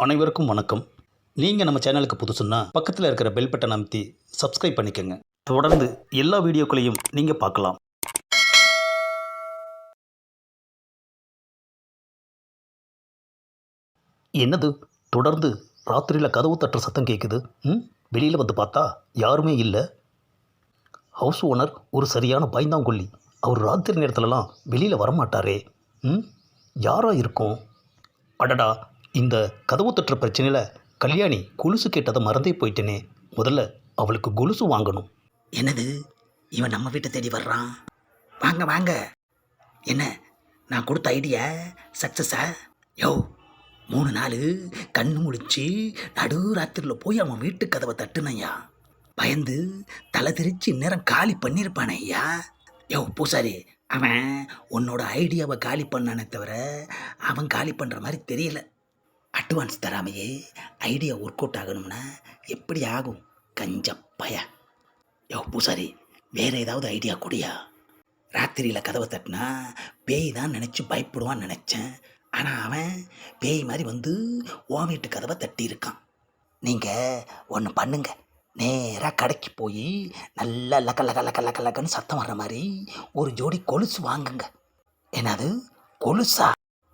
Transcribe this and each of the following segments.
அனைவருக்கும் வணக்கம். நீங்கள் நம்ம சேனலுக்கு புதுசுன்னா பக்கத்தில் இருக்கிற பெல் பட்டனை அமைத்தி சப்ஸ்கிரைப் பண்ணிக்கோங்க. தொடர்ந்து எல்லா வீடியோக்களையும் நீங்கள் பார்க்கலாம். என்னது, தொடர்ந்து ராத்திரியில் கதவு தட்டுற சத்தம் கேட்குது. வெளியில் வந்து பார்த்தா யாருமே இல்லை. ஹவுஸ் ஓனர் ஒரு சரியான பயந்தாங்கொல்லி. அவர் ராத்திரி நேரத்துலலாம் வெளியில் வரமாட்டாரே. யாரா இருக்கும்? அடடா, இந்த கதவு தட்டுற பிரச்சனையில் கல்யாணி கொலுசு கேட்டதை மறந்தே போயிட்டேனே. முதல்ல அவளுக்கு கொலுசு வாங்கணும். என்னது, இவன் நம்ம வீட்டை தேடி வர்றான்? வாங்க வாங்க. என்ன, நான் கொடுத்த ஐடியா சக்ஸஸா? யோ, 3 நாள் கண்ணு முழிச்சு நடு ராத்திரியில் போய் அவன் வீட்டு கதவை தட்டுனையா. பயந்து தலை திரிச்சு இந்நேரம் காலி பண்ணியிருப்பானே ஐயா. யோ பூசாரி, அவன் உன்னோட ஐடியாவை காலி பண்ணானே தவிர அவன் காலி பண்ணுற மாதிரி தெரியல. அட்வான்ஸ் தராமையே ஐடியா ஒர்க் அவுட் ஆகணும்னா எப்படி ஆகும்? கஞ்ச பய. யோ பூசாரி, வேறு ஏதாவது ஐடியா கூடியா? ராத்திரியில் கதவை தட்டினா பேய் தான் நினச்சி பயப்படுவான்னு நினச்சேன். ஆனால் அவன் பேய் மாதிரி வந்து ஓ வீட்டு கதவை தட்டியிருக்கான். நீங்கள் ஒன்று பண்ணுங்க, நேராக கடைக்கு போய் நல்லா லக்க லக்க லக்க லக்க லக்கன்னு சத்தம் வர்ற மாதிரி ஒரு ஜோடி கொலுசு வாங்குங்க. என்னது கொலுசா?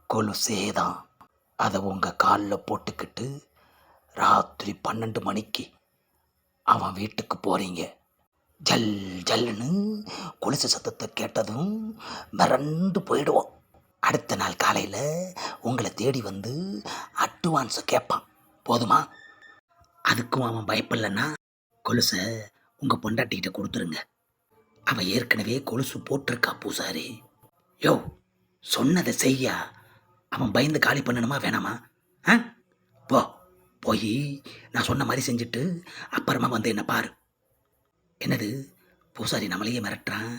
கொலுசே தான். அதை உங்கள் காலில் போட்டுக்கிட்டு ராத்திரி 12 மணிக்கு அவன் வீட்டுக்கு போகிறீங்க. ஜல் ஜல்லுன்னு கொலுசு சத்தத்தை கேட்டதும் மிரண்டு போயிடுவோம். அடுத்த நாள் காலையில் உங்களை தேடி வந்து அட்வான்ஸை கேட்பான். போதுமா? அதுக்கும் அவன் பயப்படலைன்னா கொலுசை உங்கள் பொண்டாட்டிக்கிட்ட கொடுத்துருங்க. அவன் ஏற்கனவே கொலுசு போட்டிருக்கா பூசாரி. யோ, சொன்னதை செய்யா. அவன் பயந்து காலி பண்ணணுமா வேணாமா? போய் நான் சொன்ன மாதிரி செஞ்சுட்டு அப்புறமா வந்து என்ன பாரு. என்னது, பூசாரி நம்மளையே மிரட்டுறான்.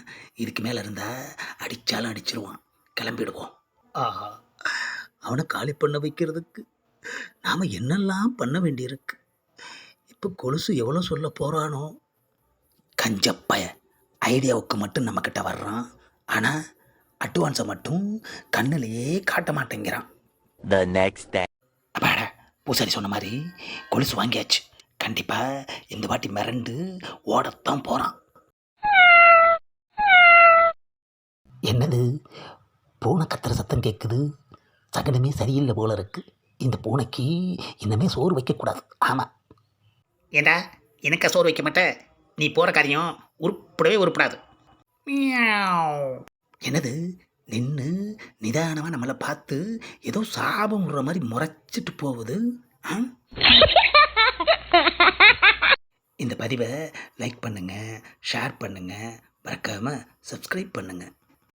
இதுக்கு மேலே இருந்தால் அடித்தாலும் அடிச்சிருவான். கிளம்பிடுவோம். ஆஹா, அவனை காலி பண்ண வைக்கிறதுக்கு நாம் என்னெல்லாம் பண்ண வேண்டியிருக்கு. இப்போ கொலுசு எவ்வளோ சொல்ல போகிறானோ. கஞ்சப்பய, ஐடியாவுக்கு மட்டும் நம்மக்கிட்ட வர்றான். ஆனால் அட்வான்ஸை மட்டும் கண்ணிலேயே காட்ட மாட்டேங்கிறான். அப்பாடா, பூசாரி சொன்ன மாதிரி கொலுசு வாங்கியாச்சு. கண்டிப்பாக இந்த வாட்டி மிரண்டு ஓடத்தான் போகிறான். என்னது, பூனை கத்துற சத்தம் கேட்குது. சகனமே சரியில்லை போல இருக்கு. இந்த பூனைக்கு இன்னமே சோறு வைக்கக்கூடாது. ஆமாம். ஏண்டா, எனக்கா சோறு வைக்க மாட்டேன்? நீ போகிற காரியம் உருப்படவே உருப்படாது. என்னது, நின்று நிதானமாக நம்மளை பார்த்து ஏதோ சாபம் விடுற மாதிரி முறைச்சிட்டு போகுது. இந்த பதிவை லைக் பண்ணுங்கள், ஷேர் பண்ணுங்கள், மறக்காமல் சப்ஸ்கிரைப் பண்ணுங்கள்.